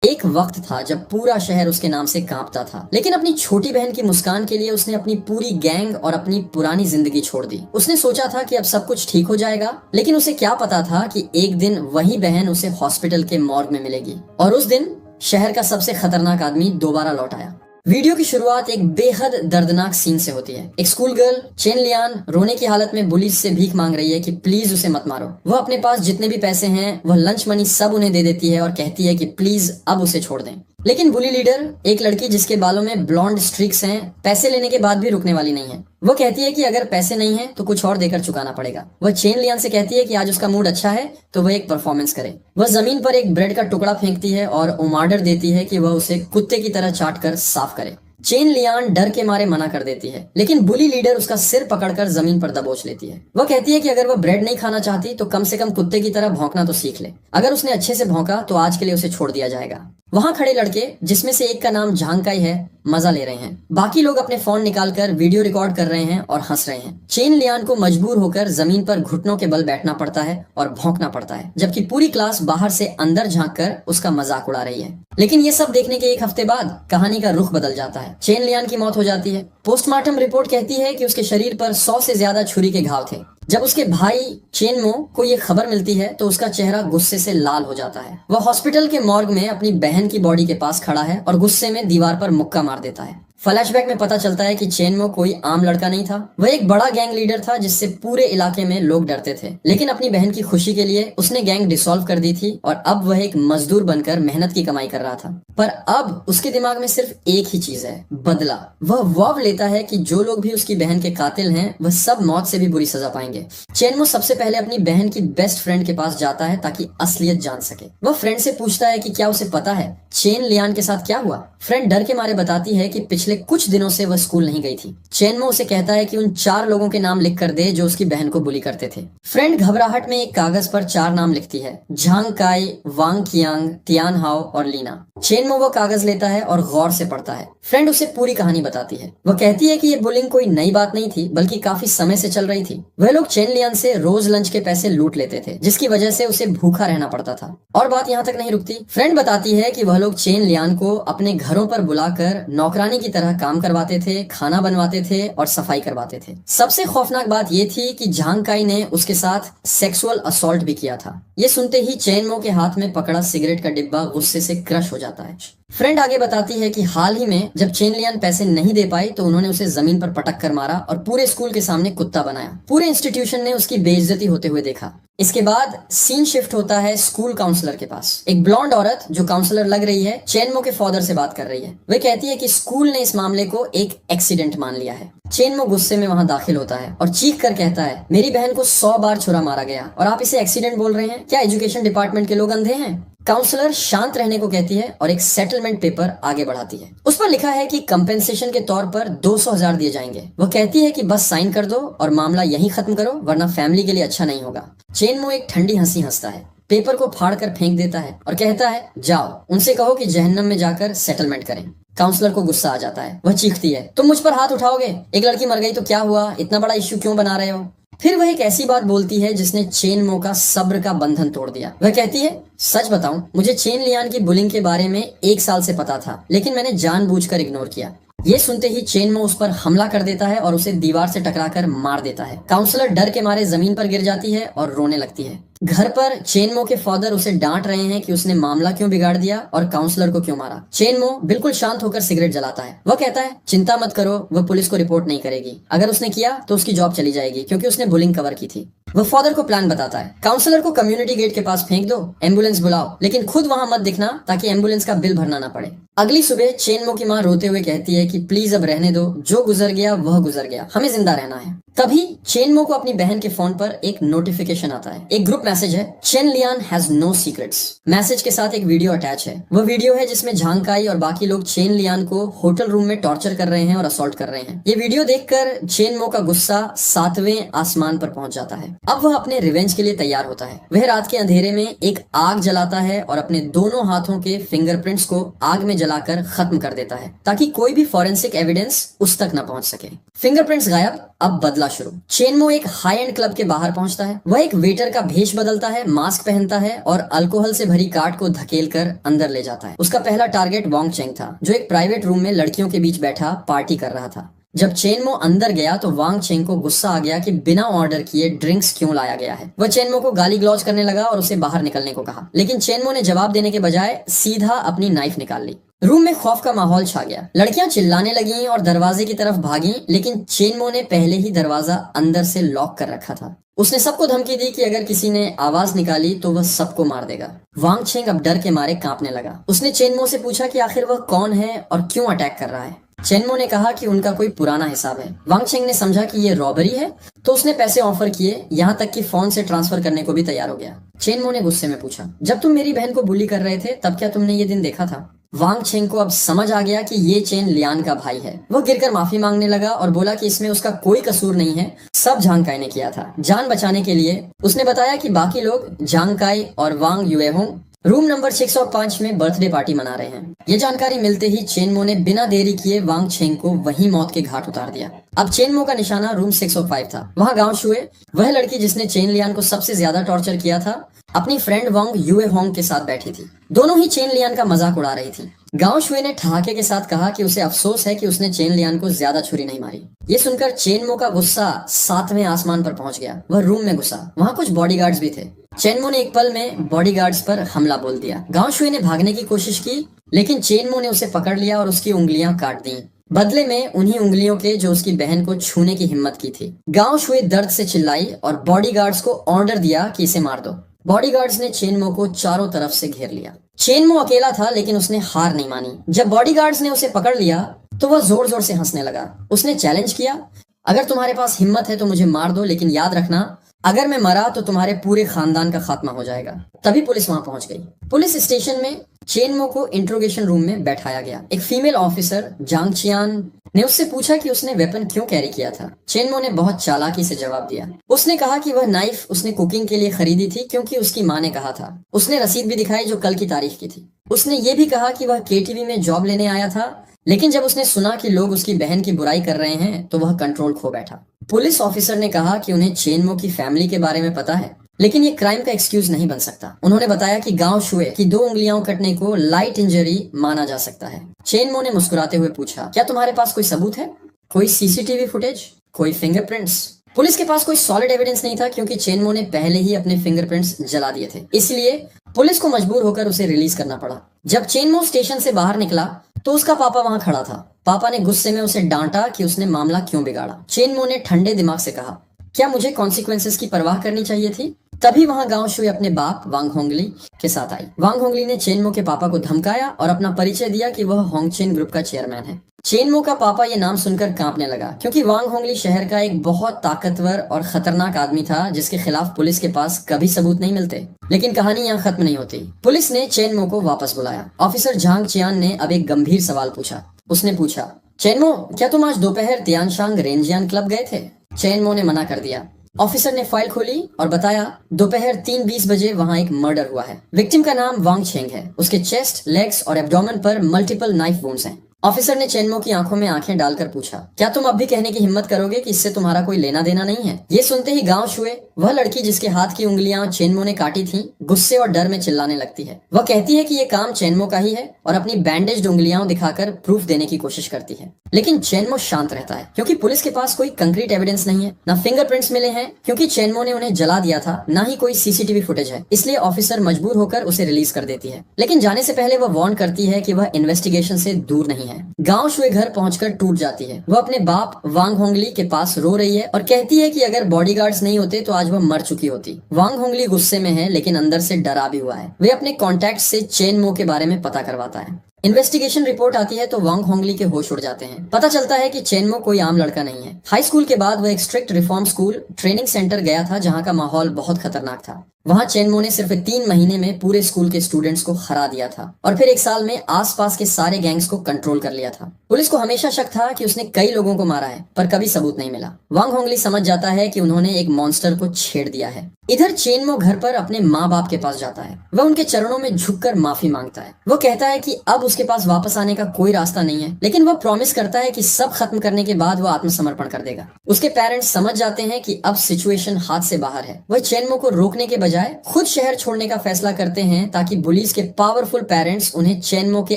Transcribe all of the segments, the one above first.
एक वक्त था जब पूरा शहर उसके नाम से कांपता था, लेकिन अपनी छोटी बहन की मुस्कान के लिए उसने अपनी पूरी गैंग और अपनी पुरानी जिंदगी छोड़ दी। उसने सोचा था कि अब सब कुछ ठीक हो जाएगा, लेकिन उसे क्या पता था कि एक दिन वही बहन उसे हॉस्पिटल के मॉर्ग में मिलेगी। और उस दिन शहर का सबसे खतरनाक आदमी दोबारा लौट आया। वीडियो की शुरुआत एक बेहद दर्दनाक सीन से होती है। एक स्कूल गर्ल चेन लियान रोने की हालत में पुलिस से भीख मांग रही है कि प्लीज उसे मत मारो। वह अपने पास जितने भी पैसे हैं वह लंच मनी सब उन्हें दे देती है और कहती है कि प्लीज अब उसे छोड़ दें। लेकिन बुली लीडर, एक लड़की जिसके बालों में ब्लॉन्ड स्ट्रिक्स हैं, पैसे लेने के बाद भी रुकने वाली नहीं है। वो कहती है कि अगर पैसे नहीं है तो कुछ और देकर चुकाना पड़ेगा। वह चेन लियान से कहती है कि आज उसका मूड अच्छा है तो वह एक परफॉर्मेंस करे। वह जमीन पर एक ब्रेड का टुकड़ा फेंकती है और ऑर्डर देती है कि वह उसे कुत्ते की तरह चाट कर साफ करे। चेन लियान डर के मारे मना कर देती है, लेकिन बुली लीडर उसका सिर पकड़कर जमीन पर दबोच लेती है। वह कहती है कि अगर वह ब्रेड नहीं खाना चाहती तो कम से कम कुत्ते की तरह भौंकना तो सीख ले। अगर उसने अच्छे से भौंका तो आज के लिए उसे छोड़ दिया जाएगा। वहां खड़े लड़के, जिसमें से एक का नाम झांगकाई है, मजा ले रहे हैं। बाकी लोग अपने फोन निकालकर वीडियो रिकॉर्ड कर रहे हैं और हंस रहे हैं। चेन लियान को मजबूर होकर जमीन पर घुटनों के बल बैठना पड़ता है और भौंकना पड़ता है, जबकि पूरी क्लास बाहर से अंदर झांककर उसका मजाक उड़ा रही है। लेकिन ये सब देखने के एक हफ्ते बाद कहानी का रुख बदल जाता है। चेन लियान की मौत हो जाती है। पोस्टमार्टम रिपोर्ट कहती है कि उसके शरीर पर 100 से ज्यादा छुरी के घाव थे। जब उसके भाई चेनमो को ये खबर मिलती है तो उसका चेहरा गुस्से से लाल हो जाता है। वह हॉस्पिटल के मॉर्ग में अपनी बहन की बॉडी के पास खड़ा है और गुस्से में दीवार पर मुक्का मार देता है। फ्लैशबैक में पता चलता है कि चेनमो कोई आम लड़का नहीं था। वह एक बड़ा गैंग लीडर था जिससे पूरे इलाके में लोग डरते थे। लेकिन अपनी बहन की खुशी के लिए उसने गैंग डिसॉल्व कर दी थी और अब वह एक मजदूर बनकर मेहनत की कमाई कर रहा था। पर अब उसके दिमाग में सिर्फ एक ही चीज है, बदला। वह वॉव लेता है कि जो लोग भी उसकी बहन के कातिल हैं वह सब मौत से भी बुरी सजा पाएंगे। चेनमो सबसे पहले अपनी बहन की बेस्ट फ्रेंड के पास जाता है ताकि असलियत जान सके। वह फ्रेंड से पूछता है कि क्या उसे पता है चेन लियान के साथ क्या हुआ। फ्रेंड डर के मारे बताती है कि पिछले कुछ दिनों से वह स्कूल नहीं गई थी। चेनमो उसे कहता है कि उन 4 लोगों के नाम लिख कर दे जो उसकी बहन को बुली करते थे। फ्रेंड घबराहट में एक कागज पर 4 नाम लिखती है, झांगकाई, वांग कियांग, तियान हाओ और लीना। चेनमो वो कागज लेता है और गौर से पढ़ता है। फ्रेंड उसे पूरी कहानी बताती है। वह कहती है कि ये बुलिंग कोई नई बात नहीं थी, बल्कि काफी समय से चल रही थी। वह लोग चेन लियान से रोज लंच के पैसे लूट लेते थे, जिसकी वजह से उसे भूखा रहना पड़ता था। और बात यहाँ तक नहीं रुकती। फ्रेंड बताती है कि वह लोग चेन लियान को अपने घरों पर बुलाकर नौकरानी की तरह काम करवाते थे, खाना बनवाते थे और सफाई करवाते थे। सबसे खौफनाक बात यह थी कि झांगकाई ने उसके साथ सेक्सुअल असॉल्ट भी किया था। ये सुनते ही चेनमो के हाथ में पकड़ा सिगरेट का डिब्बा गुस्से से क्रश हो जाता है। फ्रेंड आगे बताती है कि हाल ही में जब चेन लियान पैसे नहीं दे पाई तो उन्होंने उसे जमीन पर पटक कर मारा और पूरे स्कूल के सामने कुत्ता बनाया। पूरे इंस्टीट्यूशन ने उसकी बेइज्जती होते हुए देखा। इसके बाद सीन शिफ्ट होता है स्कूल काउंसलर के पास। एक ब्लॉन्ड औरत जो काउंसलर लग रही है चेनमो के फादर से बात कर रही है। वह कहती है कि स्कूल ने इस मामले को एक एक्सीडेंट मान लिया है। चेनमो गुस्से में वहां दाखिल होता है और चीख कर कहता है, मेरी बहन को 100 बार छुरा मारा गया और आप इसे एक्सीडेंट बोल रहे हैं? क्या एजुकेशन डिपार्टमेंट के लोग अंधे हैं? काउंसलर शांत रहने को कहती है और एक सेटलमेंट पेपर आगे बढ़ाती है। उस पर लिखा है कि कंपेंसेशन के तौर पर 200,000 दिए जाएंगे। वह कहती है कि बस साइन कर दो और मामला यहीं खत्म करो, वरना फैमिली के लिए अच्छा नहीं होगा। चेनमो एक ठंडी हंसी हंसता है, पेपर को फाड़ कर फेंक देता है और कहता है, जाओ उनसे कहो कि जहन्नम में जाकर सेटलमेंट करें। काउंसलर को गुस्सा आ जाता है। वह चीखती है, तुम मुझ पर हाथ उठाओगे? एक लड़की मर गई तो क्या हुआ? इतना बड़ा इश्यू क्यों बना रहे हो? फिर वह एक ऐसी बात बोलती है जिसने चेनमो का सब्र का बंधन तोड़ दिया। वह कहती है, सच बताऊं, मुझे चेन लियान की बुलिंग के बारे में 1 साल से पता था, लेकिन मैंने जानबूझकर इग्नोर किया। ये सुनते ही चेनमो उस पर हमला कर देता है और उसे दीवार से टकराकर मार देता है। काउंसलर डर के मारे जमीन पर गिर जाती है और रोने लगती है। घर पर चेनमो के फादर उसे डांट रहे हैं कि उसने मामला क्यों बिगाड़ दिया और काउंसलर को क्यों मारा। चेनमो बिल्कुल शांत होकर सिगरेट जलाता है। वह कहता है, चिंता मत करो, वह पुलिस को रिपोर्ट नहीं करेगी। अगर उसने किया तो उसकी जॉब चली जाएगी, क्योंकि उसने बुलिंग कवर की थी। वह फादर को प्लान बताता है, काउंसलर को कम्युनिटी गेट के पास फेंक दो, एम्बुलेंस बुलाओ, लेकिन खुद वहां मत दिखना ताकि एम्बुलेंस का बिल भरना ना पड़े। अगली सुबह चेनमो की माँ रोते हुए कहती है कि प्लीज अब रहने दो, जो गुजर गया वह गुजर गया, हमें जिंदा रहना है। तभी चेनमो को अपनी बहन के फोन पर एक नोटिफिकेशन आता है। एक ग्रुप मैसेज है, Chen Lian has no secrets. Message के साथ एक वीडियो अटैच है। वह वीडियो है जिसमें झांगकाई और बाकी लोग चेन लियान को होटल रूम में टॉर्चर कर रहे हैं और असॉल्ट कर रहे हैं। ये वीडियो देखकर चेनमो का गुस्सा 7वें आसमान पर पहुंच जाता है। अब वह अपने रिवेंज के लिए तैयार होता है। वह रात के अंधेरे में एक आग जलाता है और अपने दोनों हाथों के फिंगरप्रिंट्स को आग में जलाकर खत्म कर देता है, ताकि कोई भी फॉरेंसिक एविडेंस उस तक न पहुंच सके। फिंगरप्रिंट्स गायब, अब बदला मामला शुरू। चेनमो एक हाई एंड क्लब के बाहर पहुंचता है। वह एक वेटर का भेष बदलता है, मास्क पहनता है और अल्कोहल से भरी कार्ट को धकेल कर अंदर ले जाता है। उसका पहला टारगेट वांग चेंग था, जो एक प्राइवेट रूम में लड़कियों के बीच बैठा पार्टी कर रहा था। जब चेनमो अंदर गया तो वांग चेंग को गुस्सा आ गया कि बिना ऑर्डर किए ड्रिंक्स क्यों लाया गया है। वह चेनमो को गाली गलौज करने लगा और उसे बाहर निकलने को कहा, लेकिन चेनमो ने जवाब देने के बजाय सीधा अपनी नाइफ निकाल ली। रूम में खौफ का माहौल छा गया। लड़कियां चिल्लाने लगीं और दरवाजे की तरफ भागीं, लेकिन चेनमो ने पहले ही दरवाजा अंदर से लॉक कर रखा था। उसने सबको धमकी दी कि अगर किसी ने आवाज निकाली तो वह सबको मार देगा। वांग चेंग अब डर के मारे कांपने लगा। उसने चेनमो से पूछा कि आखिर वह कौन है और क्यों अटैक कर रहा है। चेनमो ने कहा कि उनका कोई पुराना हिसाब है। वांग चेंग ने समझा कि ये रॉबरी है, तो उसने पैसे ऑफर किए, यहाँ तक कि फोन से ट्रांसफर करने को भी तैयार हो गया। चेनमो ने गुस्से में पूछा, जब तुम मेरी बहन को बुली कर रहे थे तब क्या तुमने ये दिन देखा था? वांग चेंग को अब समझ आ गया कि ये चेन लियान का भाई है। वह गिरकर माफी मांगने लगा और बोला कि इसमें उसका कोई कसूर नहीं है, सब झांग काई ने किया था जान बचाने के लिए। उसने बताया कि बाकी लोग झांग काई और वांग युएहोंग रूम नंबर 605 में बर्थडे पार्टी मना रहे हैं। ये जानकारी मिलते ही चेनमो ने बिना देरी किए वांग चेंग को वहीं मौत के घाट उतार दिया। अब चेनमो का निशाना रूम 605 था। वहाँ गांव शुए, वह लड़की जिसने चेन लियान को सबसे ज्यादा टॉर्चर किया था, अपनी फ्रेंड वांग युए होंग के साथ बैठी थी। दोनों ही चेन लियान का मजाक उड़ा रही थी। गांव शुए ने ठहाके के साथ कहा कि उसे अफसोस है कि उसने चेन लियान को ज्यादा छुरी नहीं मारी। ये सुनकर चेनमो का गुस्सा 7वें आसमान पर पहुंच गया। वह रूम में घुसा। वहाँ कुछ बॉडीगार्ड्स भी थे। चेनमो ने एक पल में बॉडीगार्ड्स पर हमला बोल दिया। गांव शुए ने भागने की कोशिश की, लेकिन चेनमो ने उसे पकड़ लिया और उसकी उंगलियां काट दी, बदले में उन्हीं उंगलियों के जो उसकी बहन को छूने की हिम्मत की थी। गांव शुए दर्द से चिल्लाई और बॉडीगार्ड्स को ऑर्डर दिया कि इसे मार दो। बॉडीगार्ड्स ने चेनमो को चारों तरफ से घेर लिया। चेनमो अकेला था, लेकिन उसने हार नहीं मानी। जब बॉडीगार्ड्स ने उसे पकड़ लिया तो वह जोर जोर से हंसने लगा। उसने चैलेंज किया, अगर तुम्हारे पास हिम्मत है तो मुझे मार दो, लेकिन याद रखना अगर मैं मरा तो तुम्हारे पूरे खानदान का खात्मा हो जाएगा। तभी पुलिस वहां पहुंच गई। पुलिस स्टेशन में चेनमो को इंट्रोगेशन रूम में बैठाया गया। एक फीमेल ऑफिसर जांग चियान ने उससे पूछा कि उसने वेपन क्यों कैरी किया था। चेनमो ने बहुत चालाकी से जवाब दिया। उसने कहा कि वह नाइफ उसने कुकिंग के लिए खरीदी थी क्योंकि उसकी माँ ने कहा था। उसने रसीद भी दिखाई जो कल की तारीख की थी। उसने ये भी कहा कि वह केटीवी में जॉब लेने आया था, लेकिन जब उसने सुना कि लोग उसकी बहन की बुराई कर रहे हैं तो वह कंट्रोल खो बैठा। पुलिस ऑफिसर ने कहा कि उन्हें चेनमो की फैमिली के बारे में पता है, लेकिन ये क्राइम का एक्सक्यूज नहीं बन सकता। उन्होंने बताया कि गांव शुए की 2 उंगलियां कटने को लाइट इंजरी माना जा सकता है। चेनमो ने मुस्कुराते हुए पूछा, क्या तुम्हारे पास कोई सबूत है? कोई सीसीटीवी फुटेज? कोई फिंगरप्रिंट्स? पुलिस के पास कोई सॉलिड एविडेंस नहीं था क्योंकि चेनमो ने पहले ही अपने फिंगरप्रिंट्स जला दिए थे। इसलिए पुलिस को मजबूर होकर उसे रिलीज करना पड़ा। जब चेनमो स्टेशन से बाहर निकला तो उसका पापा वहां खड़ा था। पापा ने गुस्से में उसे डांटा कि उसने मामला क्यों बिगाड़ा। चेनमो ने ठंडे दिमाग से कहा, क्या मुझे कॉन्सिक्वेंसेस की परवाह करनी चाहिए थी? तभी वहां गांव शुए अपने बाप वांग होंगली के साथ आई। वांग होंगली ने चेनमो के पापा को धमकाया और अपना परिचय दिया कि वह होंगचेन ग्रुप का चेयरमैन है। चेनमो का पापा ये नाम सुनकर कांपने लगा क्योंकि वांग होंगली शहर का एक बहुत ताकतवर और खतरनाक आदमी था जिसके खिलाफ पुलिस के पास कभी सबूत नहीं मिलते। लेकिन कहानी यहाँ खत्म नहीं होती। पुलिस ने चेनमो को वापस बुलाया। ऑफिसर झांग चियान ने अब एक गंभीर सवाल पूछा। उसने पूछा, चेनमो, क्या तुम आज दोपहर तियानशांग रेंजियान क्लब गए थे? चेनमो ने मना कर दिया। ऑफिसर ने फाइल खोली और बताया, दोपहर 3:20 बजे वहाँ एक मर्डर हुआ है। विक्टिम का नाम वांग चेंग है। उसके चेस्ट, लेग्स और एब्डोमेन पर मल्टीपल नाइफ वुंड्स हैं। ऑफिसर ने चेनमो की आंखों में आंखें डालकर पूछा, क्या तुम अब भी कहने की हिम्मत करोगे कि इससे तुम्हारा कोई लेना देना नहीं है? ये सुनते ही गांव शुए, वह लड़की जिसके हाथ की उंगलियां चेनमो ने काटी थी, गुस्से और डर में चिल्लाने लगती है। वह कहती है कि ये काम चेनमो का ही है और अपनी बैंडेज्ड उंगलियां दिखाकर प्रूफ देने की कोशिश करती है। लेकिन चेनमो शांत रहता है क्योंकि पुलिस के पास कोई कंक्रीट एविडेंस नहीं है। न फिंगरप्रिंट्स मिले हैं क्योंकि चेनमो ने उन्हें जला दिया था, न ही कोई सीसीटीवी फुटेज है। इसलिए ऑफिसर मजबूर होकर उसे रिलीज कर देती है। लेकिन जाने से पहले वह वार्न करती है कि वह इन्वेस्टिगेशन से दूर नहीं है। गांव शुए घर पहुंचकर टूट जाती है। वह अपने बाप वांग होंगली के पास रो रही है और कहती है कि अगर बॉडीगार्ड्स नहीं होते तो आज वह मर चुकी होती। वांग होंगली गुस्से में है लेकिन अंदर से डरा भी हुआ है। वे अपने कॉन्टैक्ट से चेनमो के बारे में पता करवाता है। इन्वेस्टिगेशन रिपोर्ट आती है तो वांग होंगली के होश उड़ जाते हैं। पता चलता है कि चेनमो कोई आम लड़का नहीं है। हाई स्कूल के बाद वह एक strict reform school training centre गया था जहाँ का माहौल बहुत खतरनाक था। वहाँ चेनमो ने सिर्फ 3 महीने में पूरे स्कूल के स्टूडेंट्स को हरा दिया था और फिर 1 साल में आसपास के सारे गैंग्स को कंट्रोल कर लिया था। पुलिस को हमेशा शक था कि उसने कई लोगों को मारा है, पर कभी सबूत नहीं मिला। वांग होंगली समझ जाता है कि उन्होंने एक मॉन्स्टर को छेड़ दिया है। इधर चेनमो घर पर अपने माँ बाप के पास जाता है। वह उनके चरणों में झुककर माफी मांगता है। वो कहता है कि अब उसके पास वापस आने का कोई रास्ता नहीं है, लेकिन वह प्रॉमिस करता है कि सब खत्म करने के बाद वह आत्मसमर्पण कर देगा। उसके पेरेंट्स समझ जाते हैं कि अब सिचुएशन हाथ से बाहर है। वह चेनमो को रोकने के बजाय खुद शहर छोड़ने का फैसला करते हैं ताकि पुलिस के पावरफुल पेरेंट्स उन्हें चेनमो के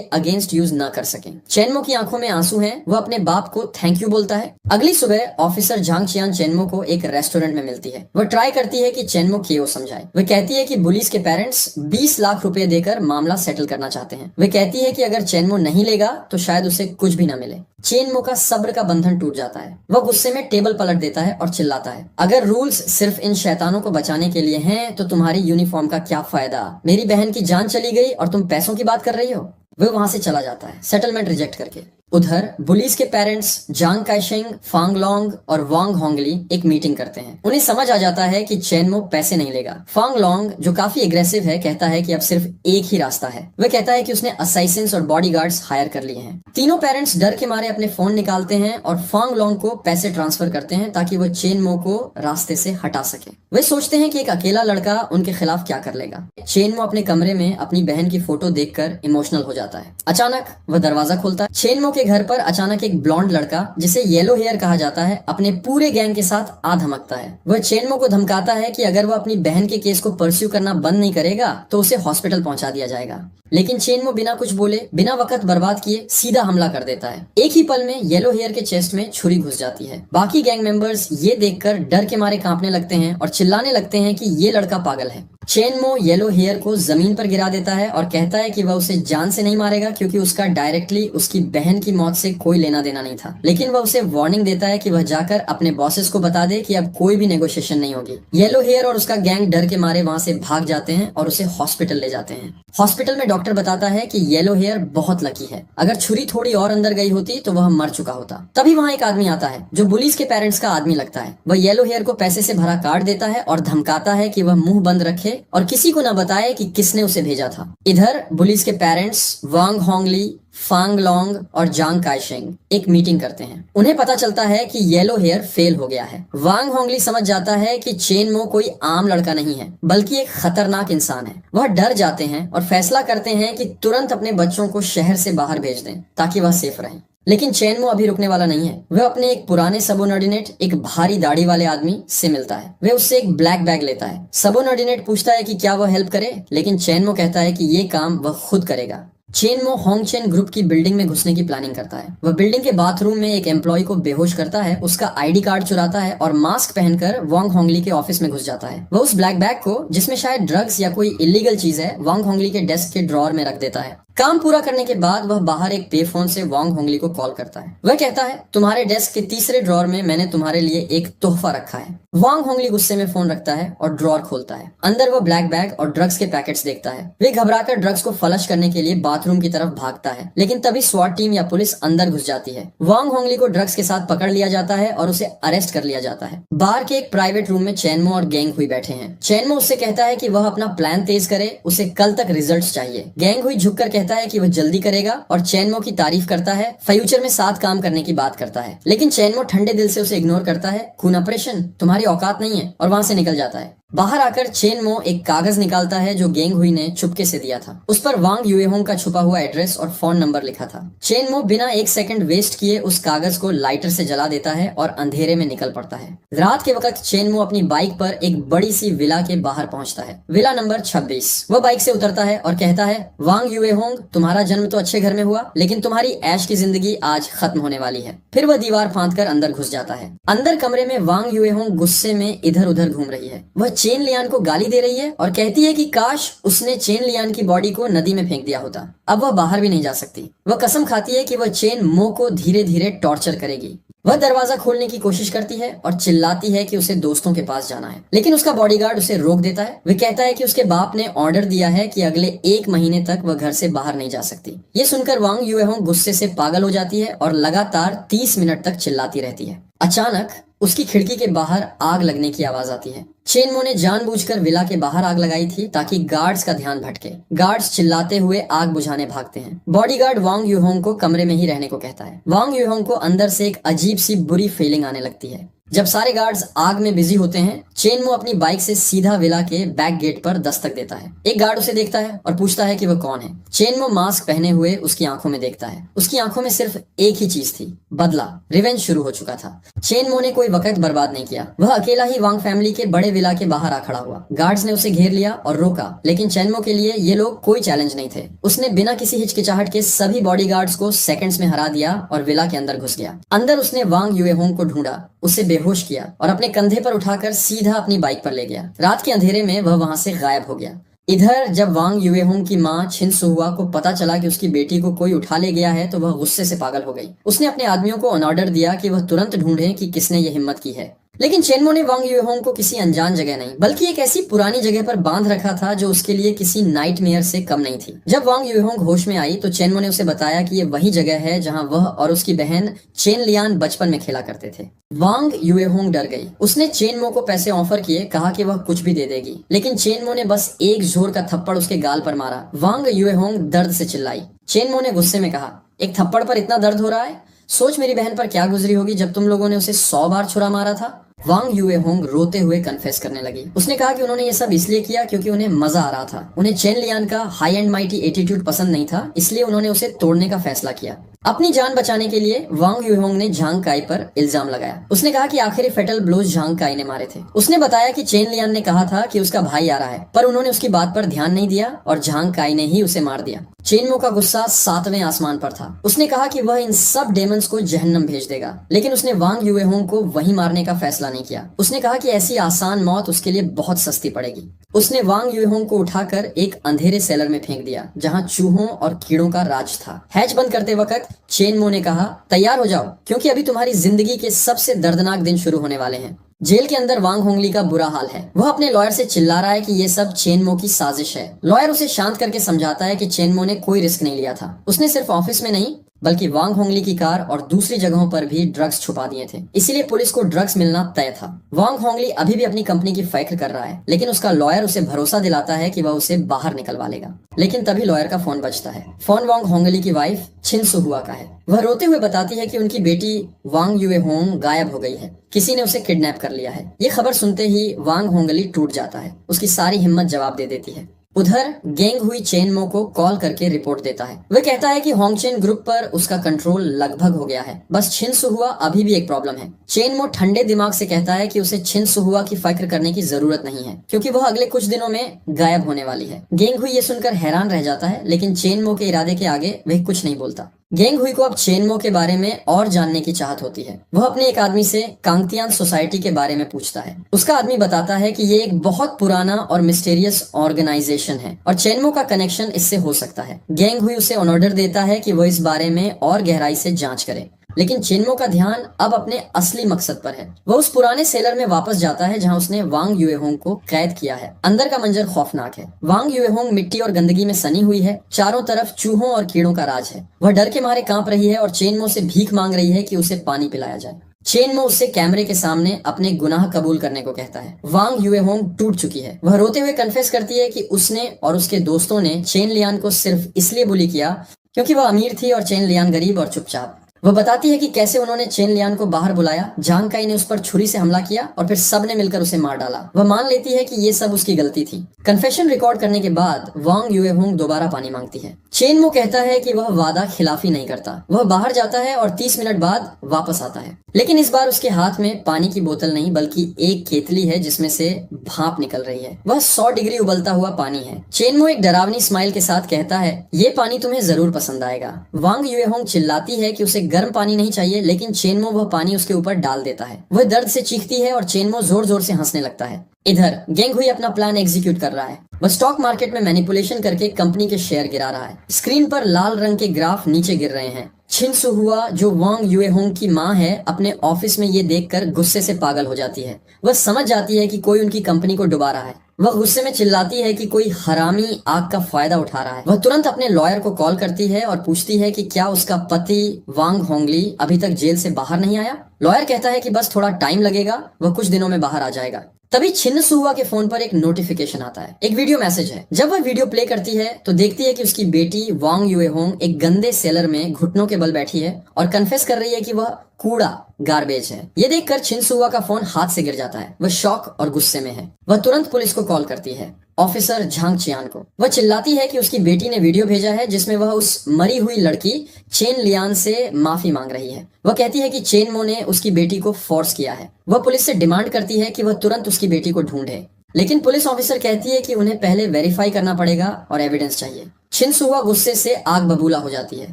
अगेंस्ट यूज न कर सकें। चेनमो की आंखों में आंसू हैं। वह अपने बाप को थैंक यू बोलता है। अगली सुबह ऑफिसर झांग चियान चेनमो को एक रेस्टोरेंट में मिलती है। वह ट्राई करती है कि चेनमो केओ समझाए। वह कहती है कि पुलिस के पेरेंट्स 20 लाख रुपए देकर मामला सेटल करना चाहते हैं। वह कहती है कि अगर चेनमो नहीं लेगा तो शायद उसे कुछ भी न मिले। चेनमो का सब्र का बंधन टूट जाता है। वह गुस्से में टेबल पलट देता है और चिल्लाता है, अगर रूल्स सिर्फ इन शैतानों को बचाने के लिए हैं तो तुम्हारी यूनिफॉर्म का क्या फायदा? मेरी बहन की जान चली गई और तुम पैसों की बात कर रही हो। वह वहां से चला जाता है सेटलमेंट रिजेक्ट करके। उधर पुलिस के पेरेंट्स जांग काइशेंग, फांग लोंग और वांग होंगली एक मीटिंग करते हैं। उन्हें समझ आ जाता है कि चेनमो पैसे नहीं लेगा। फांग लोंग, जो काफी एग्रेसिव है, कहता है कि अब सिर्फ एक ही रास्ता है। वह कहता है कि उसने असाइसिन्स और बॉडीगार्ड्स हायर कर लिए हैं। तीनों पेरेंट्स डर के मारे अपने फोन निकालते हैं और फांग लोंग को पैसे ट्रांसफर करते हैं ताकि वह चेनमो को रास्ते से हटा सके। वे सोचते हैं कि एक अकेला लड़का उनके खिलाफ क्या कर लेगा। चेनमो अपने कमरे में अपनी बहन की फोटो देखकर इमोशनल हो जाता है। अचानक वह दरवाजा खोलता है। चेनमो के घर पर अचानक एक ब्लॉन्ड लड़का, जिसे येलो हेयर कहा जाता है, अपने पूरे गैंग के साथ आ धमकता है। वह चेनमो को धमकाता है कि अगर वह अपनी बहन के केस को परस्यू करना बंद नहीं करेगा तो उसे हॉस्पिटल पहुंचा दिया जाएगा। लेकिन चेनमो बिना कुछ बोले, बिना वक्त बर्बाद किए सीधा हमला कर देता है। एक ही पल में येलो हेयर के चेस्ट में छुरी घुस जाती है। बाकी गैंग मेंबर्स ये देखकर डर के मारे कांपने लगते हैं और चिल्लाने लगते हैं कि ये लड़का पागल है। चेनमो येलो हेयर को जमीन पर गिरा देता है और कहता है कि वह उसे जान से नहीं मारेगा क्योंकि उसका डायरेक्टली उसकी बहन की मौत से कोई लेना देना नहीं था। लेकिन वह उसे वार्निंग देता है कि वह जाकर अपने बॉसेस को बता दे कि अब कोई भी नेगोशिएशन नहीं होगी। येलो हेयर और उसका गैंग डर के मारे वहां से भाग जाते हैं और उसे हॉस्पिटल ले जाते हैं। हॉस्पिटल में डॉक्टर बताता है कि येलो हेयर बहुत लकी है। अगर छुरी थोड़ी और अंदर गई होती तो वह मर चुका होता। तभी वहाँ एक आदमी आता है जो पुलिस के पेरेंट्स का आदमी लगता है। वह येलो हेयर को पैसे से भरा कार्ड देता है और धमकाता है कि वह मुंह बंद रखे और किसी को न बताए कि किसने उसे भेजा था। इधर पुलिस के पेरेंट्स वांग होंगली, फांग लोंग और जांग काइशेंग एक मीटिंग करते हैं। उन्हें पता चलता है कि येलो हेयर फेल हो गया है। वांग होंगली समझ जाता है कि चेनमो कोई आम लड़का नहीं है बल्कि एक खतरनाक इंसान है। वह डर जाते हैं और फैसला करते हैं कि तुरंत अपने बच्चों को शहर से बाहर भेज दें ताकि वह सेफ रहे। लेकिन चेनमो अभी रुकने वाला नहीं है। वह अपने एक पुराने सबोर्डिनेट, एक भारी दाढ़ी वाले आदमी से मिलता है। वह उससे एक ब्लैक बैग लेता है। सबोर्डिनेट पूछता है कि क्या वह हेल्प करे, लेकिन चेनमो कहता है कि ये काम वह खुद करेगा। चेनमो होंगचेन ग्रुप की बिल्डिंग में घुसने की प्लानिंग करता है। वह बिल्डिंग के बाथरूम में एक एम्प्लॉय को बेहोश करता है, उसका आईडी कार्ड चुराता है और मास्क पहनकर वांग होंगली के ऑफिस में घुस जाता है। वह उस ब्लैक बैग को, जिसमें शायद ड्रग्स या कोई इलीगल चीज है, वांग होंगली के डेस्क के ड्रॉर में रख देता है। काम पूरा करने के बाद वह बाहर एक पे फोन से वांग होंगली को कॉल करता है। वह कहता है, तुम्हारे डेस्क के तीसरे ड्रॉर में मैंने तुम्हारे लिए एक तोहफा रखा है। वांग होंगली गुस्से में फोन रखता है और ड्रॉर खोलता है। अंदर वो ब्लैक बैग और ड्रग्स के पैकेट्स देखता है। वे घबराकर ड्रग्स को फ्लश करने के लिए बाथरूम की तरफ भागता है, लेकिन तभी स्वाट टीम या पुलिस अंदर घुस जाती है। वांग होंगली को ड्रग्स के साथ पकड़ लिया जाता है और उसे अरेस्ट कर लिया जाता है। बार के एक प्राइवेट रूम में चेनमो और गैंग हुई बैठे हैं। चेनमो उससे कहता है कि वह अपना प्लान तेज करे, उसे कल तक रिजल्ट्स चाहिए। गैंग हुई झुककर कहता है कि वह जल्दी करेगा और चेनमो की तारीफ करता है, फ्यूचर में साथ काम करने की बात करता है। लेकिन चेनमो ठंडे दिल से उसे इग्नोर करता है। खून ऑपरेशन तुम्हारी औकात नहीं है, और वहां से निकल जाता है। बाहर आकर चेनमो एक कागज निकालता है जो गेंग हुई ने चुपके से दिया था। उस पर वांग युएहोंग का छुपा हुआ एड्रेस और फोन नंबर लिखा था। चेनमो बिना एक सेकंड वेस्ट किए उस कागज को लाइटर से जला देता है और अंधेरे में निकल पड़ता है। रात के वक्त चेनमो अपनी बाइक पर एक बड़ी सी विला के बाहर पहुंचता है। Villa number 26। वह बाइक से उतरता है और कहता है, वांग युएहोंग, तुम्हारा जन्म तो अच्छे घर में हुआ, लेकिन तुम्हारी ऐश की जिंदगी आज खत्म होने वाली है। फिर वह दीवार फांदकर अंदर घुस जाता है। अंदर कमरे में वांग युएहोंग गुस्से में इधर उधर घूम रही है। वह चेन लियान को गाली दे रही है और कहती है कि काश उसने चेन लियान की बॉडी को नदी में फेंक दिया होता। अब वह बाहर भी नहीं जा सकती। वह कसम खाती है कि वह चेन मो को धीरे धीरे टॉर्चर करेगी। वह दरवाजा खोलने की कोशिश करती है और चिल्लाती है कि उसे दोस्तों के पास जाना है, लेकिन उसका बॉडीगार्ड उसे रोक देता है। वह कहता है कि उसके बाप ने ऑर्डर दिया है कि अगले 1 महीने तक वह घर से बाहर नहीं जा सकती। ये सुनकर वांग युएहोंग गुस्से से पागल हो जाती है और लगातार 30 मिनट तक चिल्लाती रहती है। अचानक उसकी खिड़की के बाहर आग लगने की आवाज आती है। चेनमो ने जानबूझकर विला के बाहर आग लगाई थी ताकि गार्ड्स का ध्यान भटके। गार्ड्स चिल्लाते हुए आग बुझाने भागते हैं। बॉडीगार्ड वांग यूहोंग को कमरे में ही रहने को कहता है। वांग यूहोंग को अंदर से एक अजीब सी बुरी फीलिंग आने लगती है। जब सारे गार्ड्स आग में बिजी होते हैं, चेनमो अपनी बाइक से सीधा विला के बैक गेट पर दस्तक देता है। एक गार्ड उसे देखता है और पूछता है कि वह कौन है। चेनमो मास्क पहने हुए उसकी आंखों में देखता है। उसकी आंखों में सिर्फ एक ही चीज थी, बदला, रिवेंज शुरू हो चुका था। चेनमो ने कोई वक्त बर्बाद नहीं किया। वह अकेला ही वांग फैमिली के बड़े विला के बाहर आ खड़ा हुआ। गार्ड्स ने उसे घेर लिया और रोका, लेकिन चेनमो के लिए ये लोग कोई चैलेंज नहीं थे। उसने बिना किसी हिचकिचाहट के सभी बॉडीगार्ड्स को सेकंड्स में हरा दिया और विला के अंदर घुस गया। अंदर उसने वांग यूएहोंग को ढूंढा, उसे बेहोश किया और अपने कंधे पर उठाकर सीधा अपनी बाइक पर ले गया। रात के अंधेरे में वह वहां से गायब हो गया। इधर जब वांग यूएहोंग की मां छिन सुहुआ को पता चला कि उसकी बेटी को कोई उठा ले गया है तो वह गुस्से से पागल हो गई। उसने अपने आदमियों को ऑन ऑर्डर दिया कि वह तुरंत ढूंढें कि किसने ये हिम्मत की है। लेकिन चेनमो ने वांग यूएहोंग को किसी अनजान जगह नहीं बल्कि एक ऐसी पुरानी जगह पर बांध रखा था जो उसके लिए किसी नाइटमेयर से कम नहीं थी। जब वांग यूएहोंग होश में आई तो चेनमो ने उसे बताया कि ये वही जगह है जहां वह और उसकी बहन चेन लियान बचपन में खेला करते थे। वांग यूएहोंग डर गई। उसने चेनमो को पैसे ऑफर किए, कहा कि वह कुछ भी दे देगी, लेकिन चेनमो ने बस एक जोर का थप्पड़ उसके गाल पर मारा। वांग यूएहोंग दर्द से चिल्लाई। चेनमो ने गुस्से में कहा, एक थप्पड़ पर इतना दर्द हो रहा है? सोच मेरी बहन पर क्या गुजरी होगी जब तुम लोगों ने उसे 100 बार छुरा मारा था। वांग यूएहोंग रोते हुए कन्फेस करने लगी। उसने कहा कि उन्होंने ये सब इसलिए किया क्योंकि उन्हें मजा आ रहा था। उन्हें चेन लियान का हाई एंड माइटी एटीट्यूड पसंद नहीं था, इसलिए उन्होंने उसे तोड़ने का फैसला किया। अपनी जान बचाने के लिए वांग यूहोंग ने झांग काई पर इल्जाम लगाया। उसने कहा कि आखिरी फेटल ब्लोज झांग काई ने मारे थे। उसने बताया कि चेन लियान ने कहा था कि उसका भाई आ रहा है, पर उन्होंने उसकी बात पर ध्यान नहीं दिया और झांग काई ने ही उसे मार दिया। चेनमो का गुस्सा 7वें आसमान पर था। उसने कहा कि वह इन सब डेमंस को जहन्नम भेज देगा, लेकिन उसने वांग यूएहोंग को वहीं मारने का फैसला नहीं किया। उसने कहा कि ऐसी आसान मौत उसके लिए बहुत सस्ती पड़ेगी। उसने वांग यूएहोंग को उठाकर एक अंधेरे सेलर में फेंक दिया जहां चूहों और कीड़ों का राज था। हैच बंद करते वक्त चेनमो ने कहा, तैयार हो जाओ क्योंकि अभी तुम्हारी जिंदगी के सबसे दर्दनाक दिन शुरू होने वाले हैं। जेल के अंदर वांग होंगली का बुरा हाल है। वह अपने लॉयर से चिल्ला रहा है कि ये सब चेनमो की साजिश है। लॉयर उसे शांत करके समझाता है कि चेनमो ने कोई रिस्क नहीं लिया था। उसने सिर्फ ऑफिस में नहीं बल्कि वांग होंगली की कार और दूसरी जगहों पर भी ड्रग्स छुपा दिए थे, इसीलिए पुलिस को ड्रग्स मिलना तय था। वांग होंगली अभी भी अपनी कंपनी की फैक्र कर रहा है, लेकिन उसका लॉयर उसे भरोसा दिलाता है कि वह उसे बाहर निकलवा लेगा। लेकिन तभी लॉयर का फोन बजता है। फोन वांग होंगली की वाइफ छिन सुहुआ का है। वह रोते हुए बताती है कि उनकी बेटी वांग यूएहोंग गायब हो गई है, किसी ने उसे किडनैप कर लिया है। ये खबर सुनते ही वांग होंगली टूट जाता है। उसकी सारी हिम्मत जवाब दे देती है। उधर गेंग हुई चेनमो को कॉल करके रिपोर्ट देता है। वह कहता है कि होंगचेन ग्रुप पर उसका कंट्रोल लगभग हो गया है, बस छिन सुहुआ अभी भी एक प्रॉब्लम है। चेनमो ठंडे दिमाग से कहता है कि उसे छिन सुहुआ की फिक्र करने की जरूरत नहीं है क्योंकि वह अगले कुछ दिनों में गायब होने वाली है। गेंग हुई ये सुनकर हैरान रह जाता है, लेकिन चेनमो के इरादे के आगे वह कुछ नहीं बोलता। गेंग हुई को अब चेनमो के बारे में और जानने की चाहत होती है। वह अपने एक आदमी से कांगतियान सोसाइटी के बारे में पूछता है। उसका आदमी बताता है कि ये एक बहुत पुराना और मिस्टीरियस ऑर्गेनाइजेशन है और चेनमो का कनेक्शन इससे हो सकता है। गेंग हुई उसे ऑन ऑर्डर देता है कि वह इस बारे में और गहराई से जांच करे, लेकिन चेनमो का ध्यान अब अपने असली मकसद पर है। वह उस पुराने सेलर में वापस जाता है जहां उसने वांग यूएहोंग को कैद किया है। अंदर का मंजर खौफनाक है। वांग यूएहोंग मिट्टी और गंदगी में सनी हुई है। चारों तरफ चूहों और कीड़ों का राज है। वह डर के मारे कांप रही है और चेनमो से भीख मांग रही है कि उसे पानी पिलाया जाए। चेनमो उससे कैमरे के सामने अपने गुनाह कबूल करने को कहता है। वांग यूएहोंग टूट चुकी है। वह रोते हुए कन्फेस करती है कि उसने और उसके दोस्तों ने चेन लियान को सिर्फ इसलिए बुली किया क्योंकि वह अमीर थी और चेन लियान गरीब और चुपचाप। वह बताती है कि कैसे उन्होंने चेन लियान को बाहर बुलाया, झांग काई ने उस पर छुरी से हमला किया और फिर सब ने मिलकर उसे मार डाला। वह मान लेती है कि ये सब उसकी गलती थी। कन्फेशन रिकॉर्ड करने के बाद वांग यूएहोंग दोबारा पानी मांगती है। चेनमो कहता है कि वह वादा खिलाफी नहीं करता। वह बाहर जाता है और 30 मिनट बाद वापस आता है, लेकिन इस बार उसके हाथ में पानी की बोतल नहीं बल्कि एक केतली है जिसमें से भाप निकल रही है। वह 100 डिग्री उबलता हुआ पानी है। चेनमो एक डरावनी स्माइल के साथ कहता है, ये पानी तुम्हें जरूर पसंद आएगा। वांग यूएहोंग चिल्लाती है कि उसे गर्म पानी नहीं चाहिए, लेकिन चेनमो वह पानी उसके ऊपर डाल देता है। वह दर्द से चीखती है और चेनमो जोर जोर से हंसने लगता है। इधर गेंग हुई अपना प्लान एग्जीक्यूट कर रहा है। वह स्टॉक मार्केट में मैनिपुलेशन करके कंपनी के शेयर गिरा रहा है। स्क्रीन पर लाल रंग के ग्राफ नीचे गिर रहे हैं। छिन सुहुआ जो वांग यूएहोंग की मां है अपने ऑफिस में ये देखकर गुस्से से पागल हो जाती है। वह समझ जाती है कि कोई उनकी कंपनी को डुबा रहा है। वह गुस्से में चिल्लाती है कि कोई हरामी आग का फायदा उठा रहा है। वह तुरंत अपने लॉयर को कॉल करती है और पूछती है कि क्या उसका पति वांग होंगली अभी तक जेल से बाहर नहीं आया। लॉयर कहता है कि बस थोड़ा टाइम लगेगा, वह कुछ दिनों में बाहर आ जाएगा। तभी छिन सुहुआ के फोन पर एक नोटिफिकेशन आता है, एक वीडियो मैसेज है। जब वह वीडियो प्ले करती है तो देखती है कि उसकी बेटी वांग युएहोंग एक गंदे सेलर में घुटनों के बल बैठी है और कन्फेस कर रही है कि वह कूड़ा गार्बेज है। ये देखकर छिन सुहुआ का फोन हाथ से गिर जाता है। वह शॉक और गुस्से में है। वह तुरंत पुलिस को कॉल करती है, ऑफिसर झांग चियान को। वह चिल्लाती है कि उसकी बेटी ने वीडियो भेजा है जिसमें वह उस मरी हुई लड़की चेन लियान से माफी मांग रही है। वह कहती है कि चेन मो ने उसकी बेटी को फोर्स किया है। वह पुलिस से डिमांड करती है कि वह तुरंत उसकी बेटी को ढूंढे, लेकिन पुलिस ऑफिसर कहती है कि उन्हें पहले वेरीफाई करना पड़ेगा और एविडेंस चाहिए। छिन सुहुआ गुस्से से आग बबूला हो जाती है।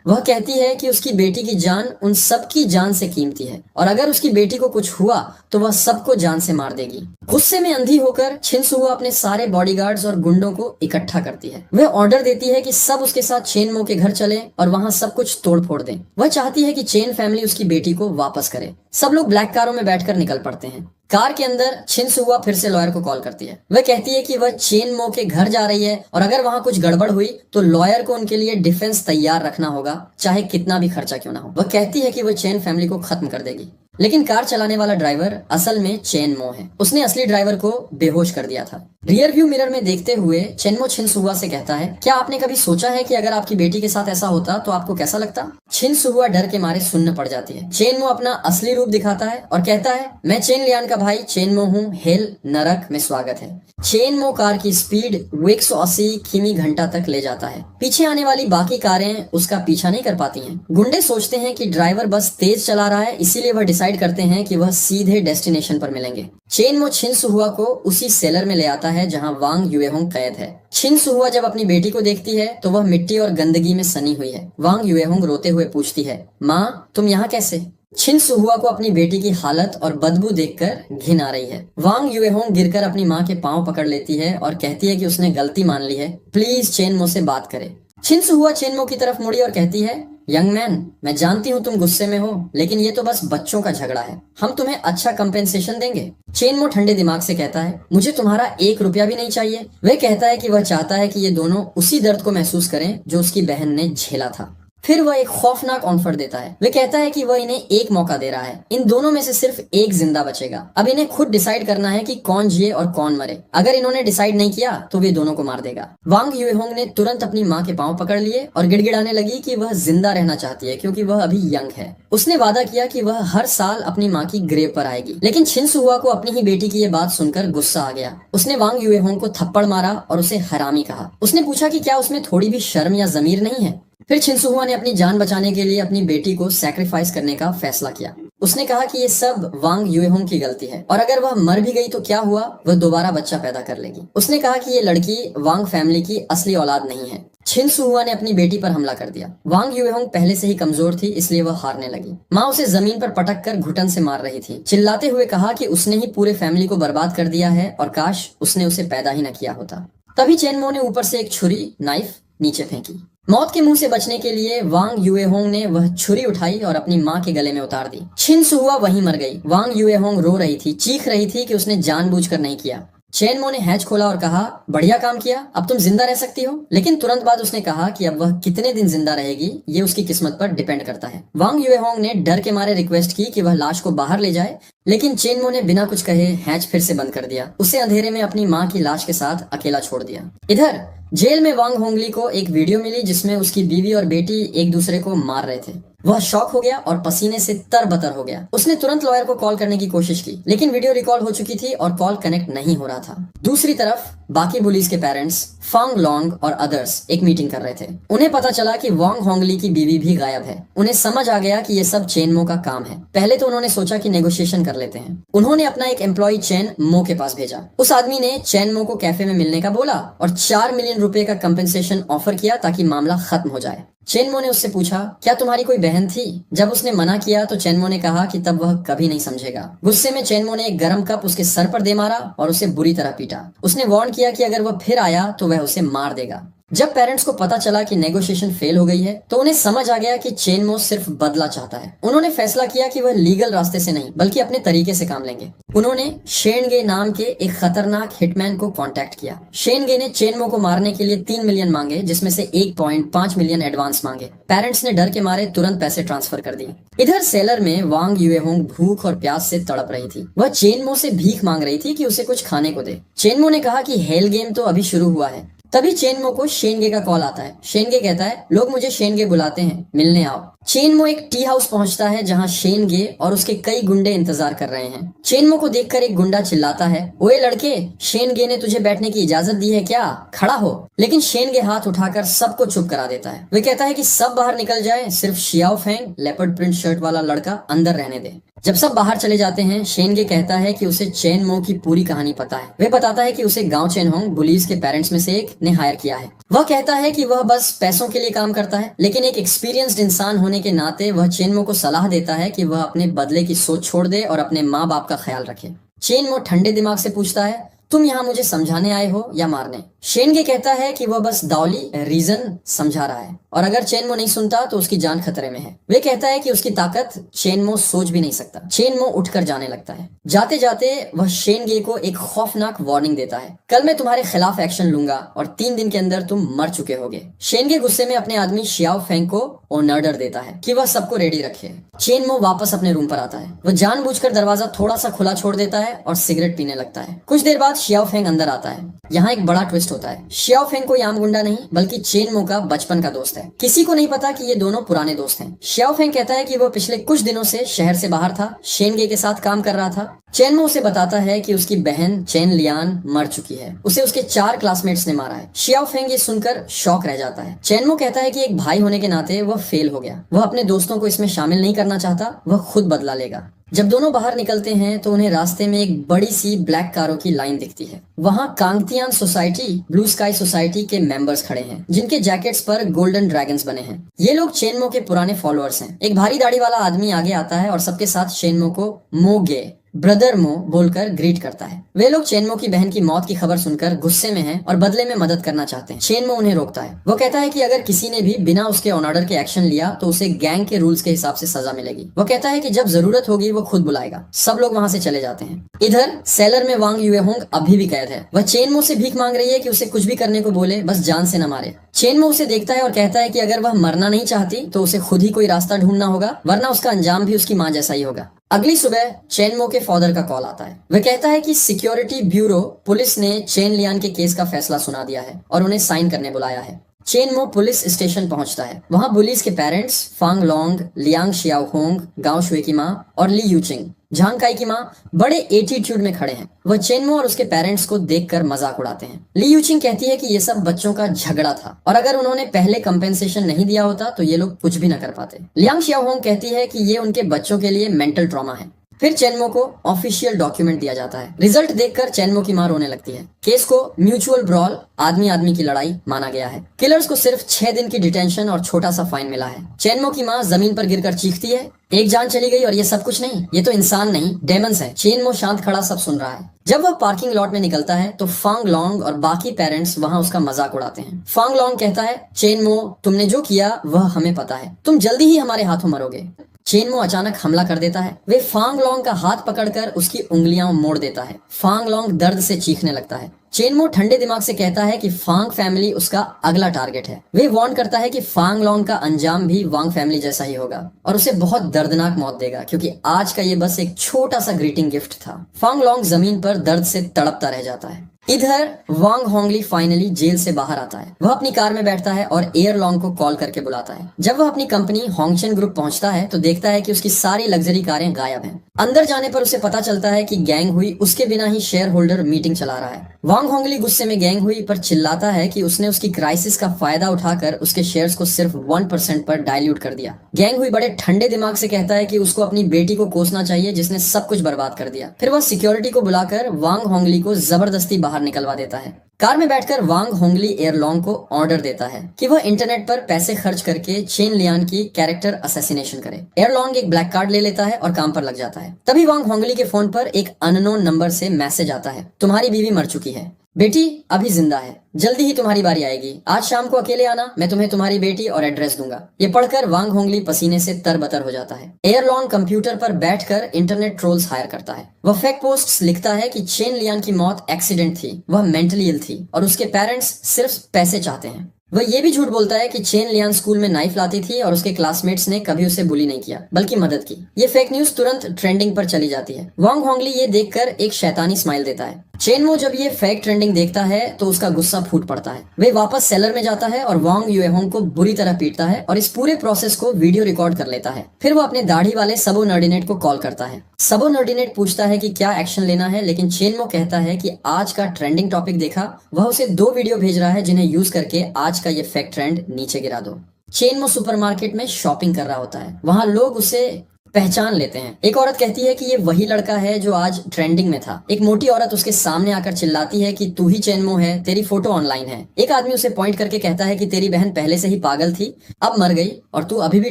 वह कहती है कि उसकी बेटी की जान उन सबकी जान से कीमती है और अगर उसकी बेटी को कुछ हुआ तो वह सबको जान से मार देगी। गुस्से में अंधी होकर छिन सुहुआ अपने सारे बॉडीगार्ड्स और गुंडों को इकट्ठा करती है। वह ऑर्डर देती है कि सब उसके साथ चेन मो के घर चले और वहाँ सब कुछ तोड़ फोड़ दें। वह चाहती है कि चेन फैमिली उसकी बेटी को वापस करे। सब लोग ब्लैक कारों में बैठकर निकल पड़ते हैं। कार के अंदर छिन सुहुआ फिर से लॉयर को कॉल करती है। वह कहती है कि वह चेन मो के घर जा रही है और अगर वहाँ कुछ गड़बड़ हुई तो लॉयर को उनके लिए डिफेंस तैयार रखना होगा, चाहे कितना भी खर्चा क्यों ना हो। वह कहती है कि वह चेन फैमिली को खत्म कर देगी, लेकिन कार चलाने वाला ड्राइवर असल में चेन मो है। उसने असली ड्राइवर को बेहोश कर दिया था। रियर व्यू मिरर में देखते हुए चेन मो छिन सुहुआ से कहता है, क्या आपने कभी सोचा है कि अगर आपकी बेटी के साथ ऐसा होता तो आपको कैसा लगता? छिन सुहुआ डर के मारे सुन्न पड़ जाती है। चेन मो अपना असली रूप दिखाता है और कहता है, मैं चेन लियान का भाई चेन मो हूँ, हेल नरक में स्वागत है। चेन मो कार की स्पीड 180 किमी घंटा तक ले जाता है। पीछे आने वाली बाकी कारें उसका पीछा नहीं कर पाती हैं। गुंडे सोचते हैं कि ड्राइवर बस तेज चला रहा है, इसीलिए वह डिसाइड करते हैं कि वह सीधे डेस्टिनेशन पर मिलेंगे। चेन मो छिन सुहुआ को उसी सेलर में ले आता है जहां वांग युएहोंग कैद है। छिन सुहुआ जब अपनी बेटी को देखती है तो वह मिट्टी और गंदगी में सनी हुई है। वांग युएहोंग रोते हुए पूछती है, माँ तुम यहाँ कैसे? छिन सुहुआ को अपनी बेटी की हालत और बदबू देखकर घिन आ रही है। वांग युएहोंग गिरकर अपनी माँ के पांव पकड़ लेती है और कहती है कि उसने गलती मान ली है, प्लीज चेन मो से बात करे। छिन सुहुआ चेन मो की तरफ मुड़ी और कहती है, यंग मैन, मैं जानती हूँ तुम गुस्से में हो, लेकिन ये तो बस बच्चों का झगड़ा है, हम तुम्हें अच्छा कंपेंसेशन देंगे। चेन मो ठंडे दिमाग से कहता है, मुझे तुम्हारा 1 रुपया भी नहीं चाहिए। वह कहता है कि वह चाहता है कि ये दोनों उसी दर्द को महसूस करें जो उसकी बहन ने झेला था। फिर वह एक खौफनाक ऑफर देता है। वह कहता है कि वह इन्हें एक मौका दे रहा है, इन दोनों में से सिर्फ एक जिंदा बचेगा। अब इन्हें खुद डिसाइड करना है कि कौन जिए और कौन मरे। अगर इन्होंने डिसाइड नहीं किया तो वे दोनों को मार देगा। वांग युएहोंग ने तुरंत अपनी माँ के पांव पकड़ लिए और गिड़गिड़ाने लगी कि वह जिंदा रहना चाहती है क्योंकि वह अभी यंग है। उसने वादा किया कि वह हर साल अपनी माँ की ग्रेव पर आएगी, लेकिन छिन सुहुआ को अपनी ही बेटी की ये बात सुनकर गुस्सा आ गया। उसने वांग युएहोंग को थप्पड़ मारा और उसे हरामी कहा। उसने पूछा कि क्या उसमें थोड़ी भी शर्म या जमीर नहीं है। फिर छिन सुहुआ ने अपनी जान बचाने के लिए अपनी बेटी को सैक्रिफाइस करने का फैसला किया। उसने कहा कि ये सब वांग युएहोंग की गलती है और अगर वह मर भी गई तो क्या हुआ, वह दोबारा बच्चा पैदा कर लेगी। उसने कहा कि ये लड़की वांग फैमिली की असली औलाद नहीं है। छिन सुहुआ ने अपनी बेटी पर हमला कर दिया। वांग युएहोंग पहले से ही कमजोर थी, इसलिए वह हारने लगी। माँ उसे जमीन पर पटक कर घुटन से मार रही थी, चिल्लाते हुए कहा कि उसने ही पूरे फैमिली को बर्बाद कर दिया है और काश उसने उसे पैदा ही न किया होता। तभी चेन मो ने ऊपर से एक छुरी नाइफ नीचे फेंकी। मौत के मुंह से बचने के लिए वांग युएहोंग ने वह छुरी उठाई और अपनी माँ के गले में उतार दी। छिन सुहुआ वहीं मर गई। वांग युएहोंग रो रही थी, चीख रही थी कि उसने जानबूझकर नहीं किया। चेन मो ने हैच खोला और कहा, बढ़िया काम किया, अब तुम जिंदा रह सकती हो। लेकिन तुरंत बाद उसने कहा कि अब वह कितने दिन जिंदा रहेगी ये उसकी किस्मत पर डिपेंड करता है। वांग युएहोंग ने डर के मारे रिक्वेस्ट की कि वह लाश को बाहर ले जाए, लेकिन चेन मो ने बिना कुछ कहे हैच फिर से बंद कर दिया। उसे अंधेरे में अपनी माँ की लाश के साथ अकेला छोड़ दिया। इधर जेल में वांग होंगली को एक वीडियो मिली जिसमें उसकी बीवी और बेटी एक दूसरे को मार रहे थे। वह शॉक हो गया और पसीने से तरबतर हो गया। उसने तुरंत लॉयर को कॉल करने की कोशिश की, लेकिन वीडियो रिकॉर्ड हो चुकी थी और कॉल कनेक्ट नहीं हो रहा था। दूसरी तरफ बाकी बुलीज के पेरेंट्स फांग लोंग और अदर्स एक मीटिंग कर रहे थे। उन्हें पता चला कि वांग होंगली की बीवी भी गायब है। उन्हें समझ आ गया कि ये सब चेन मो का काम है। पहले तो उन्होंने सोचा कि नेगोशिएशन कर लेते हैं। उन्होंने अपना एक एम्प्लॉय चेन मो के पास भेजा। उस आदमी ने चेन मो को कैफे में मिलने का बोला और 4 मिलियन रुपए का कंपेंसेशन ऑफर किया ताकि मामला खत्म हो जाए। चेन मो ने उससे पूछा, क्या तुम्हारी कोई बहन थी? जब उसने मना किया तो चेन मो ने कहा कि तब वह कभी नहीं समझेगा। गुस्से में चेन मो ने एक गर्म कप उसके सर पर दे मारा और उसे बुरी तरह पीटा। उसने वार्न किया कि अगर वह फिर आया तो वह उसे मार देगा। जब पेरेंट्स को पता चला कि नेगोशिएशन फेल हो गई है तो उन्हें समझ आ गया कि चेनमो सिर्फ बदला चाहता है। उन्होंने फैसला किया कि वह लीगल रास्ते से नहीं बल्कि अपने तरीके से काम लेंगे। उन्होंने शेनगे नाम के एक खतरनाक हिटमैन को कांटेक्ट किया। शेनगे ने चेनमो को मारने के लिए 3 मिलियन मांगे, जिसमें से 1.5 मिलियन एडवांस मांगे। पेरेंट्स ने डर के मारे तुरंत पैसे ट्रांसफर कर दिए। इधर सेलर में वांग यूएहोंग भूख और प्यास से तड़प रही थी। वह चेनमो से भीख मांग रही थी कि उसे कुछ खाने को दे। चेनमो ने कहा कि हेल गेम तो अभी शुरू हुआ है। तभी चेनमो को शेनगे का कॉल आता है। शेनगे कहता है, लोग मुझे शेनगे बुलाते हैं, मिलने आओ। चेनमो एक टी हाउस पहुंचता है जहां शेनगे और उसके कई गुंडे इंतजार कर रहे हैं। चेनमो को देखकर एक गुंडा चिल्लाता है, ओए लड़के, शेनगे ने तुझे बैठने की इजाजत दी है क्या? खड़ा हो। लेकिन शेनगे हाथ उठाकर सबको चुप करा देता है। वह कहता है कि सब बाहर निकल जाए, सिर्फ Xiao Feng leopard print shirt वाला लड़का अंदर रहने दे। जब सब बाहर चले जाते हैं, शेनगे कहता है कि उसे चेनमो की पूरी कहानी पता है। वह बताता है कि उसे गांव चेनहोंग बुलीज के पेरेंट्स में से एक ने हायर किया है। वह कहता है कि वह बस पैसों के लिए काम करता है, लेकिन एक एक्सपीरियंस्ड इंसान होने के नाते वह चेनमो को सलाह देता है कि वह अपने बदले की सोच छोड़ दे और अपने माँ बाप का ख्याल रखे। चेनमो ठंडे दिमाग से पूछता है, तुम यहाँ मुझे समझाने आए हो या मारने? शेनगे कहता है कि वह बस दावली रीजन समझा रहा है और अगर चेनमो नहीं सुनता तो उसकी जान खतरे में है। वे कहता है कि उसकी ताकत चेनमो सोच भी नहीं सकता। चेनमो उठकर जाने लगता है। जाते जाते वह शेनगे को एक खौफनाक वार्निंग देता है, कल मैं तुम्हारे खिलाफ एक्शन लूंगा और 3 दिन के अंदर तुम मर चुके होगे। शेनगे गुस्से में अपने आदमी शियाओ फेंग को ऑर्डर देता है कि वह सबको रेडी रखे। चेनमो वापस अपने रूम पर आता है। वह जानबूझकर दरवाजा थोड़ा सा खुला छोड़ देता है और सिगरेट पीने लगता है। कुछ देर बाद शियाओ फेंग अंदर आता है। यहाँ एक बड़ा ट्विस्ट होता है। शियाओ फेंग कोई आम गुंडा नहीं बल्कि चेनमो का बचपन का दोस्त है। किसी को नहीं पता कि ये दोनों पुराने दोस्त हैं। शियाओ फेंग कहता है कि वो पिछले कुछ दिनों से शहर से बाहर था, शेनगे के साथ काम कर रहा था। चेनमो उसे बताता है कि उसकी बहन चेन लियान मर चुकी है। उसे उसके 4 क्लासमेट्स ने मारा है। शियाओ फेंग ये सुनकर शॉक रह जाता है। चेनमो कहता है कि एक भाई होने के नाते वह फेल हो गया। वह अपने दोस्तों को इसमें शामिल नहीं करना चाहता, वह खुद बदला लेगा। जब दोनों बाहर निकलते हैं तो उन्हें रास्ते में एक बड़ी सी ब्लैक कारों की लाइन दिखती है। वहाँ कांगतियान सोसाइटी, ब्लू स्काई सोसाइटी के मेंबर्स खड़े हैं, जिनके जैकेट्स पर गोल्डन ड्रैगन्स बने हैं। ये लोग चेनमो के पुराने फॉलोअर्स हैं। एक भारी दाढ़ी वाला आदमी आगे आता है और सबके साथ चेनमो को मोगे, ब्रदर मो बोलकर ग्रीट करता है। वे लोग चेनमो की बहन की मौत की खबर सुनकर गुस्से में हैं और बदले में मदद करना चाहते हैं। चेनमो उन्हें रोकता है। वो कहता है कि अगर किसी ने भी बिना उसके ऑर्डर के एक्शन लिया तो उसे गैंग के रूल्स के हिसाब से सजा मिलेगी। वो कहता है कि जब जरूरत होगी वो खुद बुलाएगा। सब लोग वहाँ से चले जाते हैं। इधर सेलर में वांग यूएहोंग अभी भी कैद है। वह चेनमो से भीख मांग रही है कि उसे कुछ भी करने को बोले, बस जान से न मारे। चेनमो उसे देखता है और कहता है कि अगर वह मरना नहीं चाहती तो उसे खुद ही कोई रास्ता ढूंढना होगा, वरना उसका अंजाम भी उसकी माँ जैसा ही होगा। अगली सुबह चेनमो के फादर का कॉल आता है। वह कहता है कि सिक्योरिटी ब्यूरो पुलिस ने चेन लियान के केस का फैसला सुना दिया है और उन्हें साइन करने बुलाया है। चेनमो पुलिस स्टेशन पहुंचता है। वहां बुलीज के पेरेंट्स फांग लोंग, लियांग शियाओहोंग, गांव शुए की माँ और ली यूचिंग, झांग काई की माँ बड़े एटीट्यूड में खड़े हैं। वह चेनमो और उसके पेरेंट्स को देखकर मजाक उड़ाते हैं। ली यूचिंग कहती है कि ये सब बच्चों का झगड़ा था और अगर उन्होंने पहले कंपेंसेशन नहीं दिया होता तो ये लोग कुछ भी न कर पाते। लियांग शियाओहोंग कहती है कि ये उनके बच्चों के लिए मेंटल ट्रॉमा है। फिर चेनमो को ऑफिशियल डॉक्यूमेंट दिया जाता है। रिजल्ट देखकर चेनमो की मां रोने लगती है। केस को म्यूचुअल ब्रॉल, आदमी आदमी की लड़ाई माना गया है। किलर्स को सिर्फ 6 दिन की डिटेंशन और छोटा सा फाइन मिला है। चेनमो की मां जमीन पर गिरकर चीखती है, एक जान चली गई और ये सब कुछ नहीं, ये तो इंसान नहीं डेमंस है। चेनमो शांत खड़ा सब सुन रहा है। जब वह पार्किंग लॉट में निकलता है तो फांग लोंग और बाकी पेरेंट्स वहां उसका मजाक उड़ाते हैं। फांग लोंग कहता है, चेनमो तुमने जो किया वह हमें पता है, तुम जल्दी ही हमारे हाथों मरोगे। चेनमो अचानक हमला कर देता है। वे फांग लोंग का हाथ पकड़कर उसकी उंगलियां मोड़ देता है। फांग लोंग दर्द से चीखने लगता है। चेनमो ठंडे दिमाग से कहता है कि फांग फैमिली उसका अगला टारगेट है। वे वार्न करता है कि फांग लोंग का अंजाम भी वांग फैमिली जैसा ही होगा और उसे बहुत दर्दनाक मौत देगा, क्योंकि आज का ये बस एक छोटा सा ग्रीटिंग गिफ्ट था। फांग लोंग जमीन पर दर्द से तड़पता रह जाता है। इधर वांग होंगली फाइनली जेल से बाहर आता है। वह अपनी कार में बैठता है और एयर लॉन्ग को कॉल करके बुलाता है। जब वह अपनी कंपनी होंगचेन ग्रुप पहुंचता है तो देखता है कि उसकी सारी लग्जरी कारें गायब हैं। अंदर जाने पर उसे पता चलता है कि गैंग हुई उसके बिना ही शेयर होल्डर मीटिंग चला रहा है। वांग होंगली गुस्से में गैंग हुई पर चिल्लाता है कि उसने उसकी क्राइसिस का फायदा उठाकर उसके शेयर्स को सिर्फ 1% पर डाइल्यूट कर दिया। गैंग हुई बड़े ठंडे दिमाग से कहता है कि उसको अपनी बेटी को कोसना चाहिए जिसने सब कुछ बर्बाद कर दिया। फिर वह सिक्योरिटी को बुलाकर वांग होंगली को जबरदस्ती बाहर निकलवा देता है। कार में बैठकर वांग होंगली एयरलॉन्ग को ऑर्डर देता है कि वह इंटरनेट पर पैसे खर्च करके चेन लियान की कैरेक्टर असैसिनेशन करे। एयरलॉन्ग एक ब्लैक कार्ड ले लेता है और काम पर लग जाता है। तभी वांग होंगली के फोन पर एक अननोन नंबर से मैसेज आता है, तुम्हारी बीवी मर चुकी है। बेटी अभी जिंदा है, जल्दी ही तुम्हारी बारी आएगी, आज शाम को अकेले आना, मैं तुम्हें तुम्हारी बेटी और एड्रेस दूंगा। ये पढ़कर वांग होंगली पसीने से तरबतर हो जाता है। एयरलॉन्ग कंप्यूटर पर बैठकर इंटरनेट ट्रोल्स हायर करता है। वह फेक पोस्ट्स लिखता है कि चेन लियान की मौत एक्सीडेंट थी, वह मेंटली इल थी और उसके पेरेंट्स सिर्फ पैसे चाहते हैं। वह ये भी झूठ बोलता है कि चेन लियान स्कूल में नाइफ लाती थी और उसके क्लासमेट्स ने कभी उसे बुली नहीं किया बल्कि मदद की। ये फेक न्यूज तुरंत ट्रेंडिंग पर चली जाती है। वांग होंगली ये देखकर एक शैतानी स्माइल देता है। चेनमो जब ये फेक ट्रेंडिंग देखता है तो उसका गुस्सा फूट पड़ता है। वे वापस सेलर में जाता है और वांग युएहोंग को बुरी तरह पीटता है और इस पूरे प्रोसेस को वीडियो रिकॉर्ड कर लेता है। फिर वो अपने दाढ़ी वाले सबो नर्डिनेट को कॉल करता है। सबो नर्डिनेट पूछता है कि क्या एक्शन लेना है, लेकिन चेनमो कहता है कि आज का ट्रेंडिंग टॉपिक देखा, वह उसे 2 वीडियो भेज रहा है जिन्हें यूज करके आज का ये फेक ट्रेंड नीचे गिरा दो। चेनमो सुपरमार्केट में शॉपिंग कर रहा होता है। वहां लोग उसे पहचान लेते हैं। एक औरत कहती है कि ये वही लड़का है जो आज ट्रेंडिंग में था। एक मोटी औरत उसके सामने आकर चिल्लाती है कि तू ही चेनमो है, तेरी फोटो ऑनलाइन है। एक आदमी उसे पॉइंट करके कहता है कि तेरी बहन पहले से ही पागल थी, अब मर गई और तू अभी भी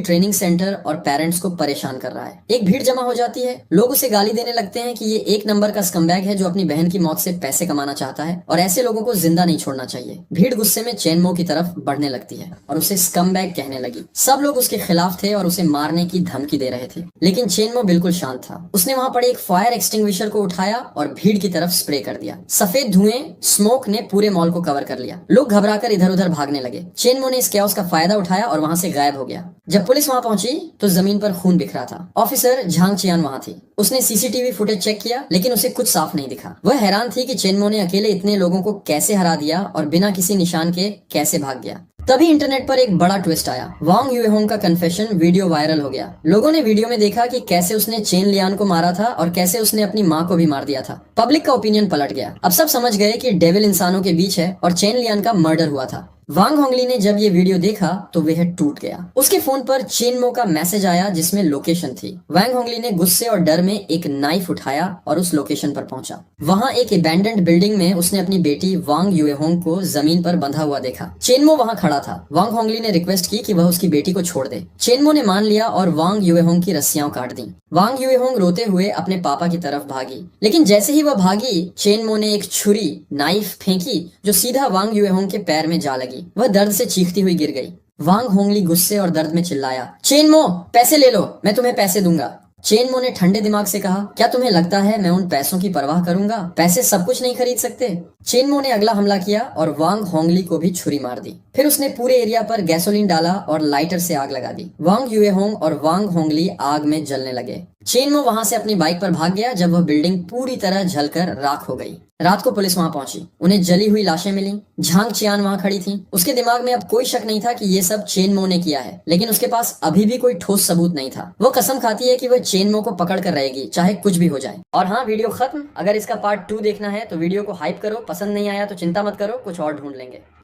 ट्रेनिंग सेंटर और पेरेंट्स को परेशान कर रहा है। एक भीड़ जमा हो जाती है। लोग उसे गाली देने लगते हैं कि ये एक नंबर का स्कमबैग है जो अपनी बहन की मौत से पैसे कमाना चाहता है और ऐसे लोगों को जिंदा नहीं छोड़ना चाहिए। भीड़ गुस्से में चेनमो की तरफ बढ़ने लगती है और उसे स्कमबैग कहने लगी। सब लोग उसके खिलाफ थे और उसे मारने की धमकी दे रहे थे, लेकिन चेनमो बिल्कुल शांत था। उसने वहां पड़े एक फायर एक्सटिंग्विशर को उठाया और भीड़ की तरफ स्प्रे कर दिया। सफेद धुएं स्मोक ने पूरे मॉल को कवर कर लिया। लोग घबराकर इधर उधर भागने लगे। चेनमो ने इस कैओस का फायदा उठाया और वहां से गायब हो गया। जब पुलिस वहां पहुंची तो जमीन पर खून बिखरा था। ऑफिसर झांग चियान वहां थी। उसने सीसीटीवी फुटेज चेक किया लेकिन उसे कुछ साफ नहीं दिखा। वह हैरान थी कि चेनमो ने अकेले इतने लोगों को कैसे हरा दिया और बिना किसी निशान के कैसे भाग गया। तभी इंटरनेट पर एक बड़ा ट्विस्ट आया। वांग युएहोंग का कन्फेशन वीडियो वायरल हो गया। लोगों ने वीडियो में देखा कि कैसे उसने चेन लियान को मारा था और कैसे उसने अपनी माँ को भी मार दिया था। पब्लिक का ओपिनियन पलट गया। अब सब समझ गए कि डेविल इंसानों के बीच है और चेन लियान का मर्डर हुआ था। वांग होंगली ने जब ये वीडियो देखा तो वह टूट गया। उसके फोन पर चेनमो का मैसेज आया जिसमें लोकेशन थी। वांग होंगली ने गुस्से और डर में एक नाइफ उठाया और उस लोकेशन पर पहुंचा। वहां एक अबैंडन्ड बिल्डिंग में उसने अपनी बेटी वांग युएहोंग को जमीन पर बंधा हुआ देखा। चेनमो वहां खड़ा था। वांग होंगली ने रिक्वेस्ट की कि वह उसकी बेटी को छोड़ दे। चेनमो ने मान लिया और वांग युएहोंग की रस्सियां काट दी। वांग युएहोंग रोते हुए अपने पापा की तरफ भागी, लेकिन जैसे ही वह भागी चेनमो ने एक छुरी नाइफ फेंकी जो सीधा वांग युएहोंग के पैर में जा लगी। वह दर्द से चीखती हुई गिर गई। वांग होंगली गुस्से और दर्द में चिल्लाया, चेनमो पैसे ले लो, मैं तुम्हें पैसे दूंगा। चेनमो ने ठंडे दिमाग से कहा, क्या तुम्हें लगता है मैं उन पैसों की परवाह करूंगा? पैसे सब कुछ नहीं खरीद सकते। चेनमो ने अगला हमला किया और वांग होंगली को भी छुरी मार दी। फिर उसने पूरे एरिया पर गैसोलीन डाला और लाइटर से आग लगा दी। वांग युएहोंग और वांग होंगली आग में जलने लगे। चेनमो वहां से अपनी बाइक पर भाग गया जब वह बिल्डिंग पूरी तरह जलकर राख हो गई। रात को पुलिस वहां पहुंची। उन्हें जली हुई लाशें मिली। झांग चियान वहां खड़ी थी। उसके दिमाग में अब कोई शक नहीं था कि ये सब चेनमो ने किया है, लेकिन उसके पास अभी भी कोई ठोस सबूत नहीं था। वो कसम खाती है कि वह चेनमो को पकड़ कर रहेगी चाहे कुछ भी हो जाए। और हाँ, वीडियो खत्म। अगर इसका पार्ट 2 देखना है तो वीडियो को हाइप करो, पसंद नहीं आया तो चिंता मत करो, कुछ और ढूंढ लेंगे।